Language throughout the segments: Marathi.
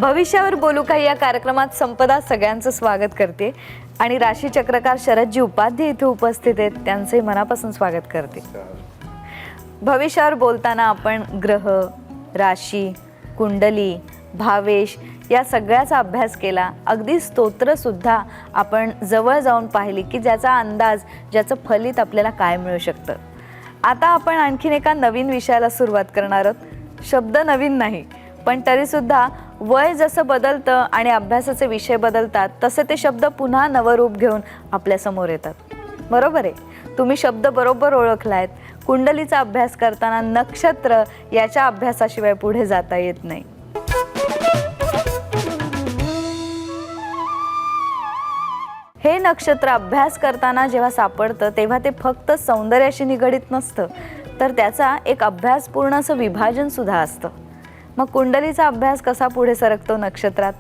भविष्यावर बोलू काही या कार्यक्रमात संपदा सगळ्यांचं स्वागत करते आणि राशी चक्रकार शरदजी उपाध्ये इथे उपस्थित आहेत, त्यांचे मनापासून स्वागत करते। भविष्यावर बोलताना आपण ग्रह, राशी, कुंडली, भावेश या सगळ्याचा अभ्यास केला। अगदी स्तोत्र सुद्धा आपण जवळ जाऊन पाहिली की ज्याचा अंदाज, ज्याचं फलित आपल्याला काय मिळू शकतं। आता आपण आणखीन एका नवीन विषयाला सुरुवात करणार आहोत। शब्द नवीन नाही, पण तरी सुद्धा वय जसं बदलतं आणि अभ्यासाचे विषय बदलतात तसे ते शब्द पुन्हा नवरूप घेऊन आपल्या समोर येतात। बरोबर आहे, तुम्ही शब्द बरोबर ओळखलायत। कुंडलीचा अभ्यास करताना नक्षत्र याच्या अभ्यासाशिवाय पुढे जाता येत नाही। हे नक्षत्र अभ्यास करताना जेव्हा सापडतं तेव्हा ते फक्त सौंदर्याशी निगडित नसतं, तर त्याचा एक अभ्यासपूर्ण असं विभाजन सुद्धा असतं। मग कुंडलीचा अभ्यास कसा पुढे सरकतो नक्षत्रात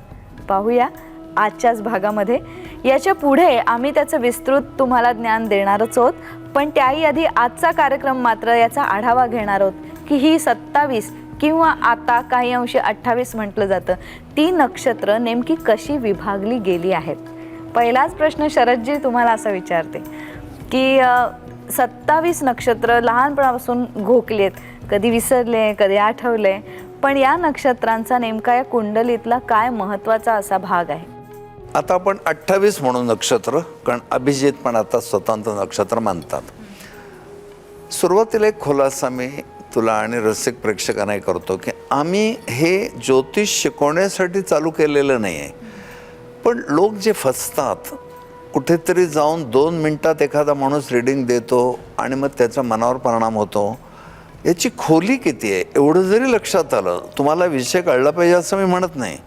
पाहूया आजच्याच भागामध्ये। याच्या पुढे आम्ही त्याचं विस्तृत तुम्हाला ज्ञान देणारच आहोत, पण त्याही आधी आजचा कार्यक्रम मात्र याचा आढावा घेणार आहोत की ही 27 किंवा आता काही अंशी 28 म्हटलं जातं ती नक्षत्र नेमकी कशी विभागली गेली आहेत। पहिलाच प्रश्न शरदजी तुम्हाला असा विचारते की 27 नक्षत्र लहानपणापासून घोकलेत, कधी विसरले, कधी आठवले, पण या नक्षत्रांचा नेमका या कुंडलीतला काय महत्त्वाचा असा भाग आहे? आता आपण 28 म्हणून नक्षत्र, कारण अभिजित पण आता स्वतंत्र नक्षत्र मानतात। सुरुवातीला एक खुलासा मी तुला आणि रसिक प्रेक्षकांना करतो की आम्ही हे ज्योतिष शिकवण्यासाठी चालू केलेलं नाही आहे, पण लोक जे फसतात, कुठेतरी जाऊन 2 मिनिटात एखादा माणूस रीडिंग देतो आणि मग त्याचा मनावर परिणाम होतो, याची खोली किती आहे एवढं जरी लक्षात आलं, तुम्हाला विषय कळला पाहिजे असं मी म्हणत नाही।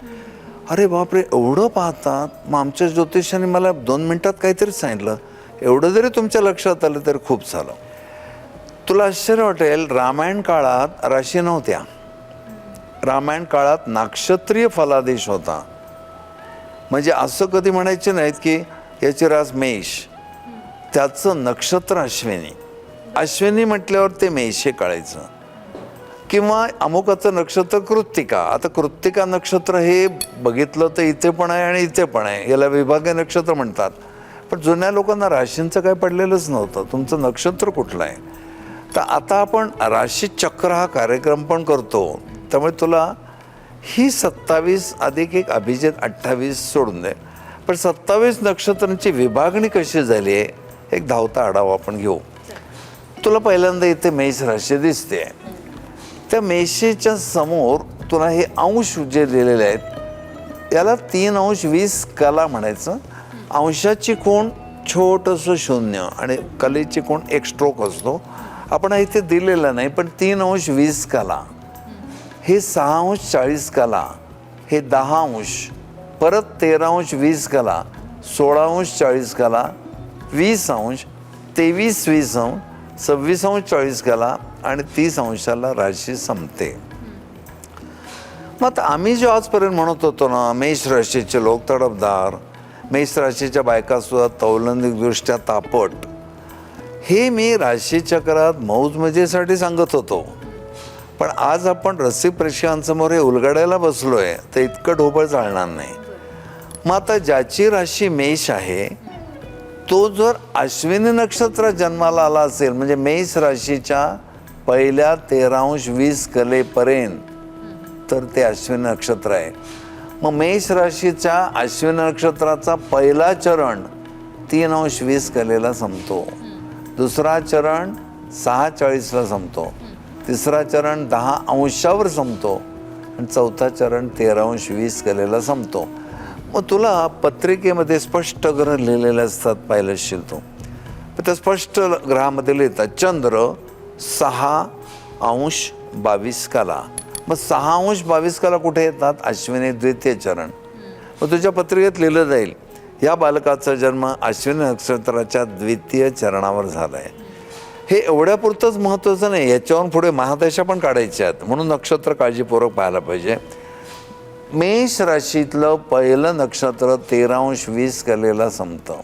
अरे बापरे, एवढं पाहतात, मग आमच्या ज्योतिषाने मला 2 मिनिटात काहीतरी सांगितलं, एवढं जरी तुमच्या लक्षात आलं तर खूप झालं। तुला आश्चर्य वाटेल, रामायण काळात राशी नव्हत्या, रामायण काळात नाक्षत्रीय फलादेश होता। म्हणजे असं कधी म्हणायचे नाहीत की याची रास मेष, त्याचं नक्षत्र अश्विनी, अश्विनी म्हटल्यावर ते मेष हे कळायचं, किंवा अमुकाचं नक्षत्र कृत्तिका। आता कृत्तिका नक्षत्र हे बघितलं तर इथे पण आहे आणि इथे पण आहे, याला विभागीय नक्षत्र म्हणतात। पण जुन्या लोकांना राशींचं काय पडलेलंच नव्हतं, तुमचं नक्षत्र कुठलं आहे। तर आता आपण राशीचक्र हा कार्यक्रम पण करतो, त्यामुळे तुला ही 27 अधिक एक अभिजित 28 सोडून दे, पण 27 नक्षत्रांची विभागणी कशी झाली आहे एक धावता आढावा आपण घेऊ। तुला पहिल्यांदा इथे मेष राशी दिसते, त्या मेषेच्या समोर तुला हे अंश जे दिलेले आहेत याला 3 अंश 20 कला म्हणायचं। अंशाची कोण छोटंसं शून्य आणि कलेची कोण एक स्ट्रोक असतो, आपण इथे दिलेला नाही, पण 3 अंश 20 कला, हे 6 अंश 40 कला, हे 10 अंश, परत 13 अंश 20 कला, 16 अंश 40 कला, 20 अंश, 23 20 अंश, 26 अंश 40 कला आणि 30 अंशाला राशी संपते। मग आम्ही जे आजपर्यंत म्हणत होतो ना, मेष राशीचे लोक तडफदार, मेष राशीच्या बायका सुद्धा तौलनिकदृष्ट्या तापट, हे मी राशीचक्रात मौज मजेसाठी सांगत होतो। पण आज आपण रसिक प्रेक्षकांसमोर हे उलगडायला बसलोय तर इतकं ढोबळ चालणार नाही। मग आता ज्याची राशी मेष आहे तो जर अश्विनी नक्षत्रात जन्माला आला असेल, म्हणजे मेष राशीच्या पहिल्या 13 अंश 20 कलेपर्यंत, तर ते अश्विनी नक्षत्र आहे। मग मेष राशीच्या अश्विनी नक्षत्राचा पहिला चरण 3 अंश 20 कलेला संपतो, दुसरा चरण 6:40ला संपतो, तिसरा चरण 10 अंशावर संपतो आणि चौथा चरण 13 अंश 20 कलेला संपतो। मग तुला पत्रिकेमध्ये स्पष्ट ग्रह लिहिलेले असतात, पाहिलं असशील तू, तर त्या स्पष्ट ग्रहामध्ये लिहितात चंद्र 6 अंश 22 कला। मग 6 अंश 22 कला कुठे येतात? अश्विनी द्वितीय चरण। मग तुझ्या पत्रिकेत लिहिलं जाईल या बालकाचा जन्म अश्विनी नक्षत्राच्या द्वितीय चरणावर झाला आहे। हे एवढ्यापुरतंच महत्त्वाचं नाही, याच्यावरून पुढे महादशा पण काढायच्या आहेत, म्हणून नक्षत्र काळजीपूर्वक पाहायला पाहिजे। मेष राशीतलं पहिलं नक्षत्र 13 अंश 20 कलेला संपतं,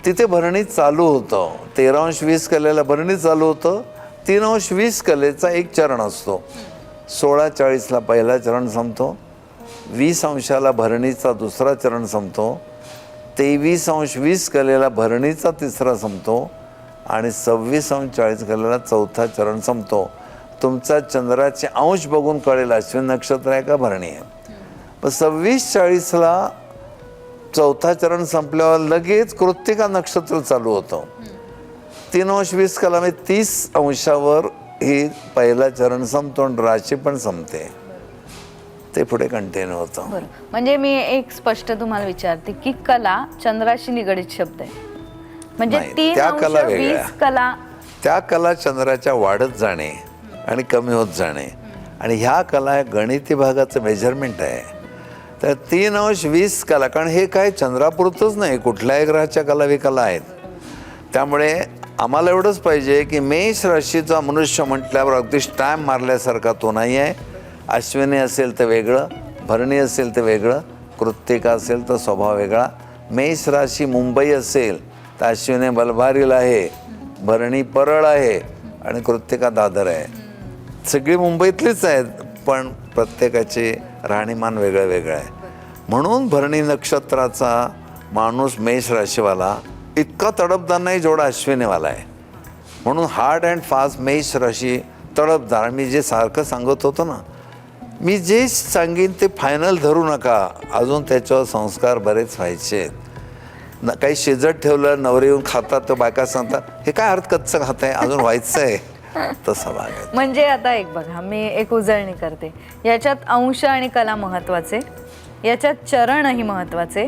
तिथे भरणी चालू होतं, 13 अंश 20 कलेला भरणी चालू होतं, 3 अंश 20 कलेचा एक चरण असतो, 16:40ला पहिला चरण संपतो, 20 अंशाला भरणीचा दुसरा चरण संपतो, 23 अंश 20 कलेला भरणीचा तिसरा संपतो आणि 26 अंश 40 कलेला चौथा चरण संपतो. तुमचा चंद्राचे अंश बघून कळेल अश्विन नक्षत्र आहे का भरणी आहे. पण 26-40ला चौथा चरण संपल्यावर लगेच कृत्तिका नक्षत्र चालू होतं. 3 अंश 20 कला म्हणजे 30 अंशावर ही पहिला चरण संपतो आणि राशी पण संपते. ते पुढे कंटिन्यू होतं. बरं, म्हणजे मी एक स्पष्ट तुम्हाला विचारते की कला चंद्राशी निगडित शब्द आहे, म्हणजे नाही, 3 त्या अंश कला वेगळ्या. 20 कला. त्या कला चंद्राच्या वाढत जाणे आणि कमी होत जाणे, आणि ह्या कला आहे गणिती भागाचं मेजरमेंट आहे. तर 3 अंश 20 कला, कारण हे काय चंद्रापुरतंच नाही, कुठल्याही ग्रहाच्या कला विकला आहेत. त्यामुळे आम्हाला एवढंच पाहिजे की मेष राशीचा मनुष्य म्हटल्यावर अगदी स्टॅम्प मारल्यासारखा तो नाही आहे. अश्विनी असेल तर वेगळं, भरणी असेल तर वेगळं, कृत्तिका असेल तर स्वभाव वेगळा. मेष राशी मुंबई असेल तर अश्विनी बलभारील आहे, भरणी परळ आहे आणि कृत्तिका दादर आहे. सगळी मुंबईतलीच आहेत, पण प्रत्येकाचे राहणीमान वेगळं वेगळं आहे. म्हणून भरणी नक्षत्राचा माणूस मेष राशीवाला इतका तडपदार नाही जेवढा अश्विनीवाला आहे. म्हणून हार्ड अँड फास्ट मेष राशी तडपदार. मी जे सारखं सांगत होतो ना, मी जे सांगेन ते फायनल धरू नका, अजून त्याच्यावर संस्कार बरेच व्हायचे आहेत. काही शिजत ठेवलं नवरे येऊन खातात तर बायका सांगतात हे काय अर्थ कच्चं खात आहे, अजून व्हायचं आहे. तसा भाग आहे. म्हणजे आता एक बघा, मी एक उजळणी करते. याच्यात अंश आणि कला महत्वाचे, याच्यात चरणही महत्वाचे,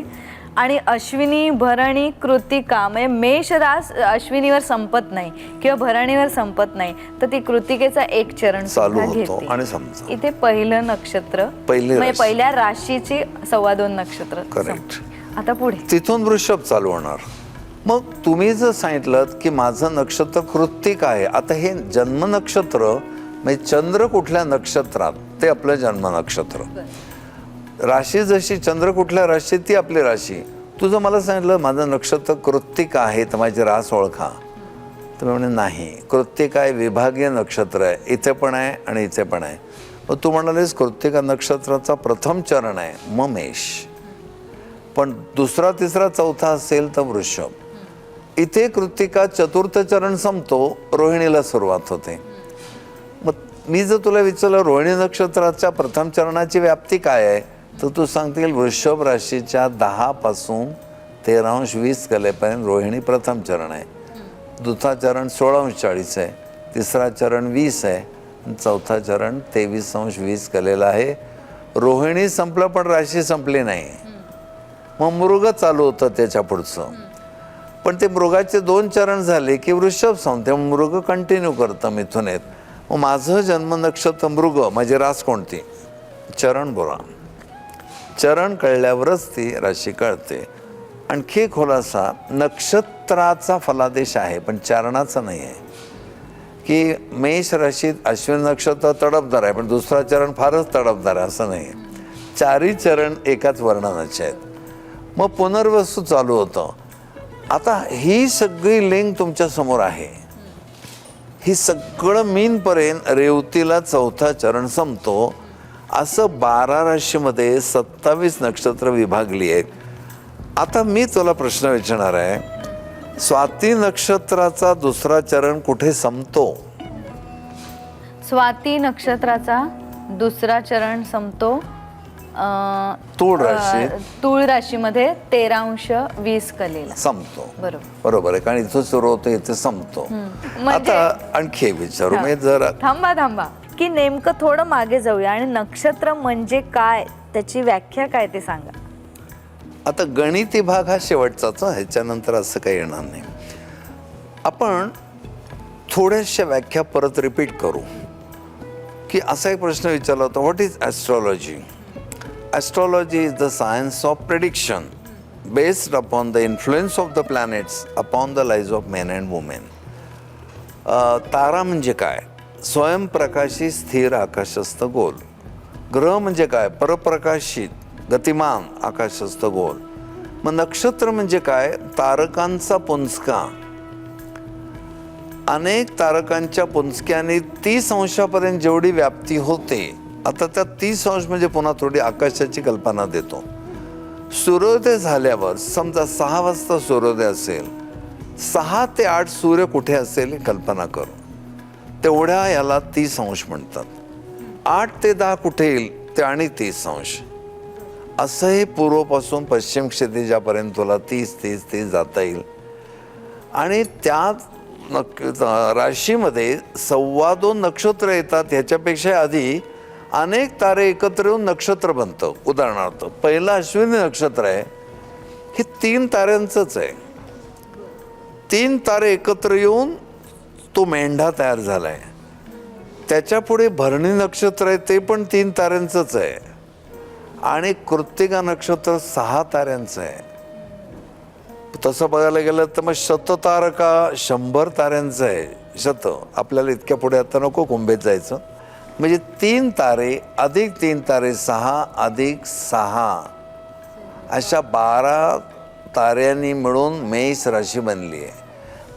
आणि अश्विनी भरणी कृतिका म्हणजे मेष रास अश्विनीवर संपत नाही किंवा भरणीवर संपत नाही, तर ती कृतिकेचा एक चरण चालू सुद्धा होतो. घेते. आणि समजा इथे पहिलं नक्षत्र पहिली म्हणजे राशी. पहिल्या राशीची 2.25 नक्षत्र करेक्ट. संपली. आता पुढे तिथून वृषभ चालू होणार. मग तुम्ही जर सांगितलं की माझं नक्षत्र कृत्तिक आहे, आता हे जन्म नक्षत्र म्हणजे चंद्र कुठल्या नक्षत्रात ते आपलं जन्म नक्षत्र. राशी जशी चंद्र कुठल्या राशीत ती आपली राशी. तुझं मला सांगितलं माझं नक्षत्र कृत्तिक आहे तर माझी रास ओळखा, तर मी म्हणे नाही, कृत्तिक आहे विभागीय नक्षत्र आहे, इथे पण आहे आणि इथे पण आहे. मग तू म्हणालीस कृत्तिका नक्षत्राचा प्रथम चरण आहे मग मेष, पण दुसरा तिसरा चौथा असेल तर वृषभ. इथे कृत्तिका चतुर्थ चरण संपतो, रोहिणीला सुरुवात होते. मग मी जर तुला विचारलं रोहिणी नक्षत्राच्या प्रथम चरणाची व्याप्ती काय आहे, तर तू सांगतील वृषभ राशीच्या 10 पासून 13 अंश 20 कलेपर्यंत रोहिणी प्रथम चरण आहे. दुसरा चरण 16 अंश 40 आहे, तिसरा चरण 20 आहे, आणि चौथा चरण 23 अंश 20 कलेला आहे. रोहिणी संपलं पण राशी संपली नाही. मग मृग चालू होतं त्याच्या पुढचं, पण ते मृगाचे 2 चरण झाले की वृषभ संपते, मृग कंटिन्यू करतं मिथुन येत. मग माझं जन्म नक्षत्र मृग, माझी रास कोणती, चरण बोला. चरण कळल्यावरच ती राशी कळते. आणखी खुलासा, नक्षत्राचा फलादेश आहे पण चरणाचा नाही आहे. की मेष राशीत अश्विन नक्षत्र तडपदार आहे पण दुसरा चरण फारच तडपदार आहे असं नाही. 4ही चरण एकाच वर्णनाचे आहेत. मग पुनर्वसू चालू होतं. आता ही सगळी लिंक तुमच्या समोर आहे. ही सगळं मीनपर्यंत रेवतीला चौथा चरण संपतो. असं 12 राशीमध्ये 27 नक्षत्र विभागली आहेत. आता मी तुला प्रश्न विचारणार आहे, स्वाती नक्षत्राचा दुसरा चरण कुठे संपतो? स्वाती नक्षत्राचा दुसरा चरण संपतो तूळ राशी, तूळ राशीमध्ये 13 अंश 20 कलेला संपतो. बरोबर आहे, कारण इथं सुरू होतं इथे संपतो. म्हणजे- आता आणखी विचारू मी जरा, थांबा की नेमकं थोडं मागे जाऊया आणि नक्षत्र म्हणजे काय, त्याची व्याख्या काय ते सांगा. आता गणिती भाग हा शेवटचाच, ह्याच्यानंतर असं काही येणार नाही. आपण थोड्याशा व्याख्या परत रिपीट करू. की असा एक प्रश्न विचारला होता, what is astrology? Astrology is the science of prediction based upon the influence of the planets upon the lives of men and women. तारा म्हणजे काय? स्वयंप्रकाशी स्थिर आकाशस्थ गोल. ग्रह म्हणजे काय? परप्रकाशित गतिमान आकाशस्थ गोल. मग नक्षत्र म्हणजे काय? तारकांचा पुंजका. अनेक तारकांच्या पुंजक्याने 30 अंशापर्यंत जेवढी व्याप्ती होते आता त्या 30 अंश म्हणजे पुन्हा थोडी आकाशाची कल्पना देतो. सूर्योदय झाल्यावर समजा 6 वाजता सूर्योदय असेल, 6 ते 8 सूर्य कुठे असेल ही कल्पना करू. तेवढ्या याला 30 अंश म्हणतात. 8 ते 10 कुठे येईल ते आणि 30 अंश. असं हे पूर्वपासून पश्चिम क्षितिजापर्यंत तुला 30 जाता येईल. आणि त्या राशीमध्ये 2.25 नक्षत्र येतात. ह्याच्यापेक्षा आधी अनेक तारे एकत्र येऊन नक्षत्र बनतं. उदाहरणार्थ पहिलं अश्विनी नक्षत्र आहे, हे 3 ताऱ्यांचंच आहे. 3 तारे एकत्र येऊन तो मेंढा तयार झालाय. त्याच्या पुढे भरणी नक्षत्र आहे, ते पण 3 ताऱ्यांचंच आहे. आणि कृत्तिका नक्षत्र 6 ताऱ्यांचं आहे. तसं बघायला गेलं तर मग शततारका 100 ताऱ्यांचं आहे. शत आपल्याला इतक्या पुढे आता नको कुंभेत जायचं. म्हणजे 3 तारे अधिक 3 तारे 6 अधिक 6 अशा 12 ताऱ्यांनी मिळून मेष राशी बनली आहे.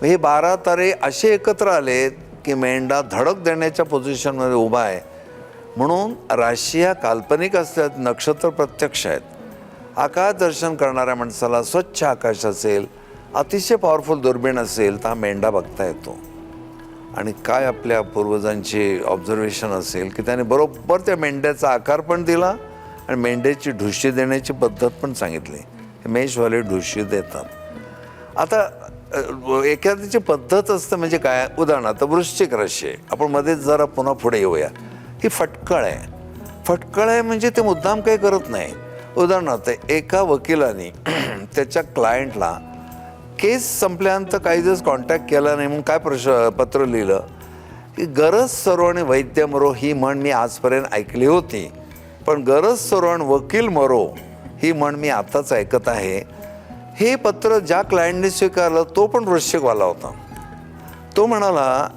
हे 12 तारे असे एकत्र आलेत की मेंढा धडक देण्याच्या पोझिशनमध्ये उभा आहे. म्हणून राशी ह्या काल्पनिक असल्यात, नक्षत्र प्रत्यक्ष आहेत. आकाश दर्शन करणाऱ्या माणसाला स्वच्छ आकाश असेल, अतिशय पॉवरफुल दुर्बीण असेल तर हा मेंढा बघता येतो. आणि काय आपल्या पूर्वजांची ऑब्झर्वेशन असेल की त्याने बरोबर त्या मेंढ्याचा आकार पण दिला आणि मेंढ्याची ढुशी देण्याची पद्धत पण सांगितली. मेषवाले ढुशी देतात. आता एखाद्याची पद्धत असतं म्हणजे काय. उदाहरणार्थ वृश्चिक राशी आहे, आपण मध्येच जरा पुन्हा पुढे येऊया. ही फटकळ आहे. फटकळ आहे म्हणजे ते मुद्दाम काही करत नाही. उदाहरणार्थ एका वकिलाने त्याच्या क्लायंटला केस संपल्यानंतर काही दिवस कॉन्टॅक्ट केला नाही म्हणून काय पत्र लिहिलं की गरज सरो आणि वैद्य मरो ही म्हण मी आजपर्यंत ऐकली होती, पण गरज सरो आणि वकील मरो ही म्हण मी आताच ऐकत आहे. हे पत्र ज्या क्लायंटने स्वीकारलं तो पण वृश्चिकवाला होता. तो म्हणाला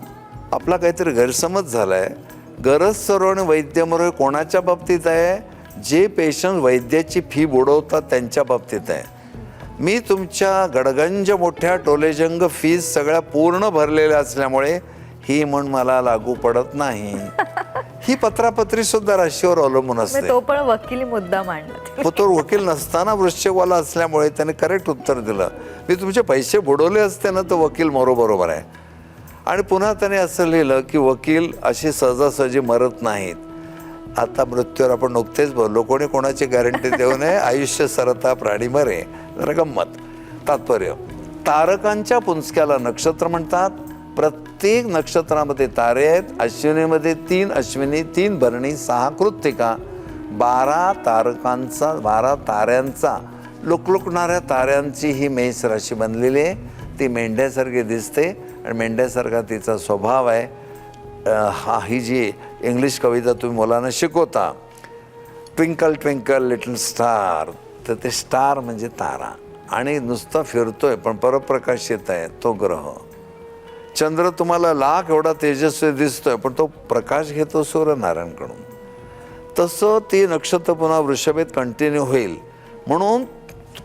आपला काहीतरी गैरसमज झाला आहे. गरज सरो आणि वैद्य मरो हे कोणाच्या बाबतीत आहे. जे पेशंट वैद्याची फी बुडवतात त्यांच्या बाबतीत आहे. मी तुमच्या गडगंज मोठ्या टोलेजंग फीज सगळ्या पूर्ण भरलेल्या असल्यामुळे ही म्हण मला लागू पडत नाही. ही पत्रापत्री सुद्धा राशीवर अवलंबून असते. तो पण वकिली मुद्दा मांडला. तो वकील नसताना वृश्चिकवाला असल्यामुळे त्याने करेक्ट उत्तर दिलं. मी तुमचे पैसे बुडवले असते ना तर वकील बरोबर आहे. आणि पुन्हा त्याने असं लिहिलं की वकील अशी सहजासहजी मरत नाहीत. आता मृत्यूवर आपण नुकतेच बोललो, कोणी कोणाची गॅरंटी देऊ नये. आयुष्य सरता प्राणी मरे. जरा गंमत. तात्पर्य तारकांच्या पुंजक्याला नक्षत्र म्हणतात. प्रत्येक नक्षत्रामध्ये तारे आहेत. अश्विनीमध्ये 3 अश्विनी, 3 भरणी, 6 कृत्तिका, 12 तारकांचा, 12 ताऱ्यांचा लुकलुकणाऱ्या ताऱ्यांची ही मेष राशी बनलेली आहे. ती मेंढ्यासारखी दिसते आणि मेंढ्यासारखा तिचा स्वभाव आहे. ही जी इंग्लिश कविता तुम्ही मुलांना शिकवता, ट्विंकल ट्विंकल लिटल स्टार, तर ते स्टार म्हणजे तारा. आणि नुसता फिरतोय पण परप्रकाशित आहे तो ग्रह. चंद्र तुम्हाला लाख एवढा तेजस्वी दिसतोय पण तो प्रकाश घेतो सूर्यनारायणकडून. तसं ती नक्षत्र पुन्हा वृषभेत कंटिन्यू होईल. म्हणून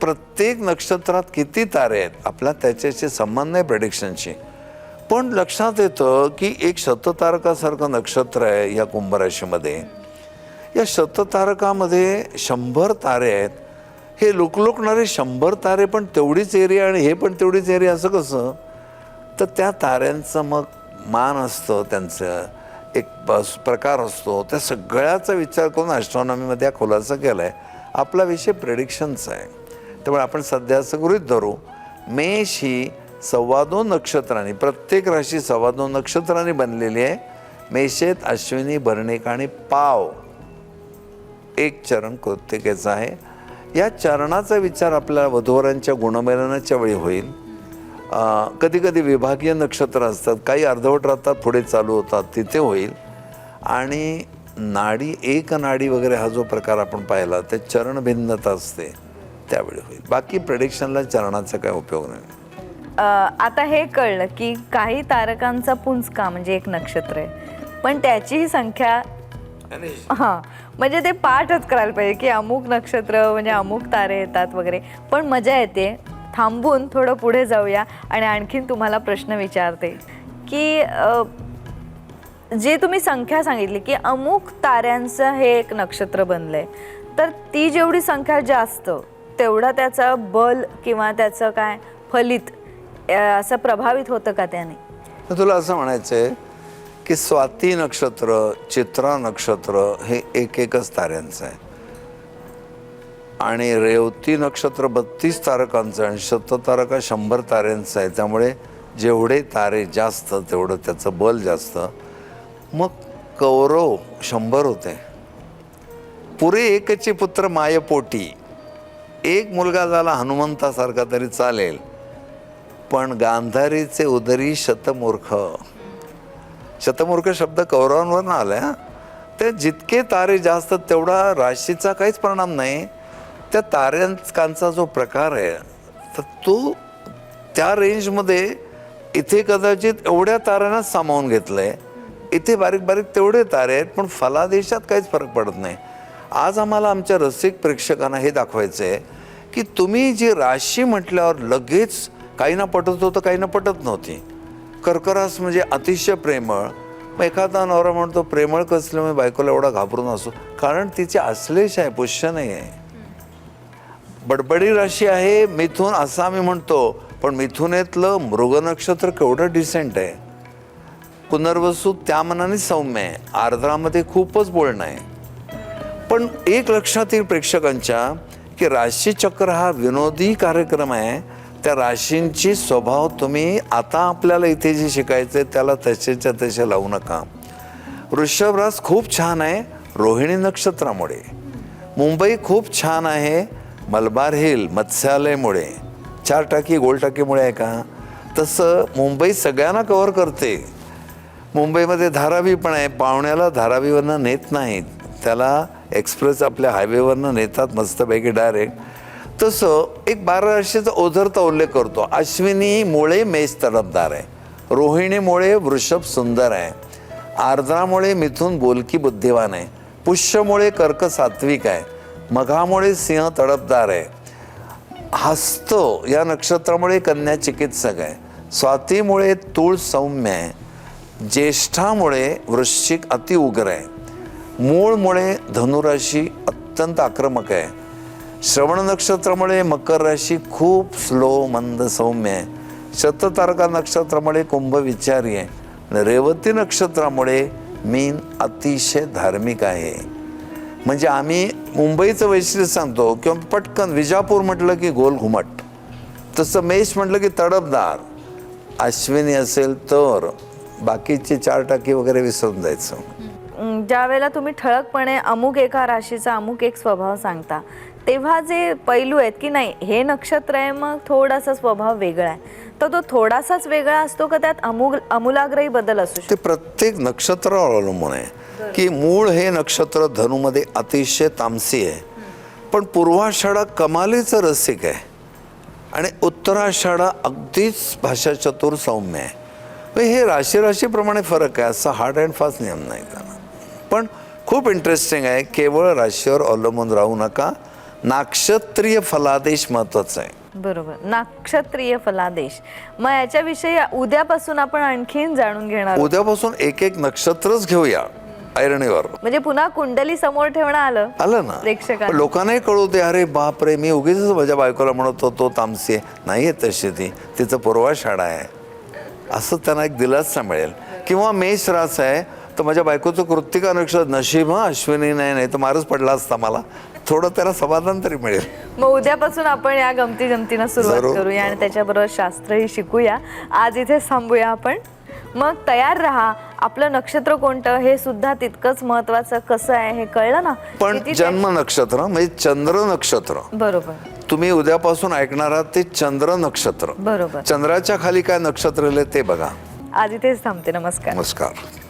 प्रत्येक नक्षत्रात किती तारे आहेत आपला त्याच्याशी संबंध नाही प्रेडिक्शनशी. पण लक्षात येतं की एक शततारकासारखं नक्षत्र आहे या कुंभ राशीमध्ये. या शततारकामध्ये 100 तारे आहेत. हे लुकलुकणारे 100 तारे पण तेवढीच एरिया आणि हे पण तेवढीच एरिया, असं कसं. तर त्या ताऱ्यांचं मग मान असतं, त्यांचं एक प्रकार असतो. त्या सगळ्याचा विचार करून ॲस्ट्रॉनॉमीमध्ये हा खुलासा केला आहे. आपला विषय प्रेडिक्शनचा आहे. त्यामुळे आपण सध्या असं गृहीत धरू, मेष ही 2.25 नक्षत्रांनी, प्रत्येक राशी 2.25 नक्षत्रांनी बनलेली आहे. मेषेत अश्विनी, भरणिका आणि पाव एक चरण कृत्तिकेचा आहे. या चरणाचा विचार आपल्या वधूवरांच्या गुणमेलनाच्या वेळी होईल. कधी कधी विभागीय नक्षत्र असतात, काही अर्धवट राहतात, पुढे चालू होतात, तिथे होईल. आणि नाडी, एक नाडी वगैरे हा जो प्रकार आपण पाहिला ते चरण भिन्नता असते त्यावेळी होईल. बाकी प्रेडिक्शनला चरणाचा काय उपयोग नाही. आता हे कळलं की काही तारकांचा पुंजका म्हणजे एक नक्षत्र आहे, पण त्याचीही संख्या हां म्हणजे ते पाठच करायला पाहिजे की अमुक नक्षत्र म्हणजे अमुक तारे येतात वगैरे. पण मजा येते. थांबून थोडं पुढे जाऊया आणि आणखीन तुम्हाला प्रश्न विचारते की जे तुम्ही संख्या सांगितली की अमुक ताऱ्यांचं हे एक नक्षत्र बनलंय, तर ती जेवढी संख्या जास्त तेवढा त्याचा बल किंवा त्याचं काय फलित असं प्रभावित होतं का त्याने? तर तुला असं म्हणायचं आहे की स्वाती नक्षत्र, चित्रा नक्षत्र हे एकच ताऱ्यांचं आहे आणि रेवती नक्षत्र 32 तारकांचं आणि शततारका 100 ताऱ्यांचं आहे. त्यामुळे जेवढे तारे जास्त तेवढं त्याचं बल जास्त. मग कौरव 100 होते. पुरे एकचे पुत्र मायपोटी. एक मुलगा झाला हनुमंतासारखा तरी चालेल, पण गांधारीचे उदरी शतमूर्ख. शतमूर्ख शब्द कौरवांवर आलाय. ते जितके तारे जास्त तेवढा राशीचा काहीच परिणाम नाही. त्या ताऱ्यांचा जो प्रकार आहे तर तो त्या रेंजमध्ये इथे कदाचित एवढ्या ताऱ्यांना सामावून घेतलंय. इथे बारीक बारीक तेवढे तारे आहेत, पण फलादेशात काहीच फरक पडत नाही. आज आम्हाला आमच्या रसिक प्रेक्षकांना हे दाखवायचं आहे की तुम्ही जी राशी म्हटल्यावर लगेच काही ना पटत होतं, काही ना पटत नव्हती. कर्करास म्हणजे अतिशय प्रेमळ. मग एखादा नवरा म्हणतो प्रेमळ कसलं मी बायकोला एवढा घाबरून असो, कारण तिचे आश्लेष आहे, पुष्य नाही आहे. बडबडी राशी आहे मिथुन असं आम्ही म्हणतो, पण मिथुनेतलं मृग नक्षत्र केवढं डिसेंट आहे. पुनर्वसू त्या मनाने सौम्य आहे. आर्द्रामध्ये खूपच बोलणं आहे. पण एक लक्षात येईल प्रेक्षकांच्या की राशीचक्र हा विनोदी कार्यक्रम आहे. त्या राशींची स्वभाव तुम्ही आता आपल्याला इथे जे शिकायचं आहे त्याला तसेच्या तसे लावू नका. वृषभ रास खूप छान आहे रोहिणी नक्षत्रामुळे. मुंबई खूप छान आहे मलबार हिल मत्स्यालयमुळे. 4 टाकी गोल टाकीमुळे आहे का? तसं मुंबई सगळ्यांना कव्हर करते. मुंबईमध्ये धारावी पण आहे. पाहुण्याला धारावीवरनं नेत नाहीत, त्याला एक्सप्रेस आपल्या हायवेवरनं नेतात मस्तपैकी डायरेक्ट. तसं एक 12 राशीचा ओझरता उल्लेख करतो. अश्विनीमुळे मेष तडफदार आहे, रोहिणीमुळे वृषभ सुंदर आहे, आर्द्रामुळे मिथुन बोलकी बुद्धिवान आहे, पुष्यमुळे कर्क सात्विक आहे, मघामुळे सिंह तडफदार आहे, हस्त या नक्षत्रामुळे कन्या चिकित्सक आहे, स्वातीमुळे तूळ सौम्य आहे, ज्येष्ठामुळे वृश्चिक अति उग्र आहे, मूळमुळे धनुराशी अत्यंत आक्रमक आहे, श्रवण नक्षत्रामुळे मकर राशी खूप स्लो मंद सौम्य आहे, शततारका नक्षत्रामुळे कुंभ विचारी आहे, आणि रेवती नक्षत्रामुळे मीन अतिशय धार्मिक आहे. म्हणजे आम्ही मुंबईचं वैशिष्ट्य सांगतो किंवा पटकन विजापूर म्हटलं की गोल घुमट, तसं मेष म्हटलं की तडफदार. अश्विनी असेल तर बाकीची 4 टाकी वगैरे विसरून जायचं. ज्या वेळेला तुम्ही ठळकपणे अमुक एका राशीचा अमुक एक स्वभाव सांगता, तेव्हा जे पैलू आहेत की नाही हे नक्षत्र आहे मग थोडासा स्वभाव वेगळा आहे, तर तो थोडासाच वेगळा असतो का त्यात आमूलाग्रही बदल असू शकतो? ते प्रत्येक नक्षत्रावर अवलंबून आहे की मूळ हे नक्षत्र धनुमध्ये अतिशय तामसी आहे, पण पूर्वाषाढा कमालीचं रसिक आहे आणि उत्तराषाढा अगदीच भाषाचतुर सौम्य आहे. हे राशीप्रमाणे फरक आहे, असा हार्ड अँड फास्ट नियम नाही त्याला. पण खूप इंटरेस्टिंग आहे. केवळ राशीवर अवलंबून राहू नका. नाक्षत्रीय फलादेश महत्वाचा आहे. बरोबर, नाक्षत्रीय फलादेश. मग याच्याविषयी उद्यापासून आपण आणखीन जाणून घेणार. उद्यापासून एक नक्षत्रच घेऊया ऐरणीवर. म्हणजे पुन्हा कुंडली समोर ठेवणं आलं ना प्रेक्षकांना. लोकांनाही कळू दे, अरे बापरे मी उगीच माझ्या बायकोला म्हणत होतो तामसी आहे. नाही आहे तशी ती, तिचं पूर्वाषाढा आहे असं त्यांना एक दिलासा मिळेल. किंवा मेष रास आहे तर माझ्या बायकोचं कृत्तिका नक्षत्र नशीब अश्विनी नाही तर मारच पडला असता मला, थोडं त्याला समाधान तरी मिळेल. मग उद्यापासून आपण या गमतीजमतीनं सुरुवात करूया आणि त्याच्याबरोबर शास्त्रही शिकूया. आज इथे थांबूया आपण. मग तयार राहा. आपलं नक्षत्र कोणतं हे सुद्धा तितकंच महत्वाचं. कसं आहे हे कळलं ना. पण जन्म नक्षत्र म्हणजे चंद्र नक्षत्र. बरोबर. तुम्ही उद्यापासून ऐकणार आहात ते चंद्र नक्षत्र. बरोबर. चंद्राच्या खाली काय नक्षत्र ते बघा. आज इथेच थांबते. नमस्कार. नमस्कार.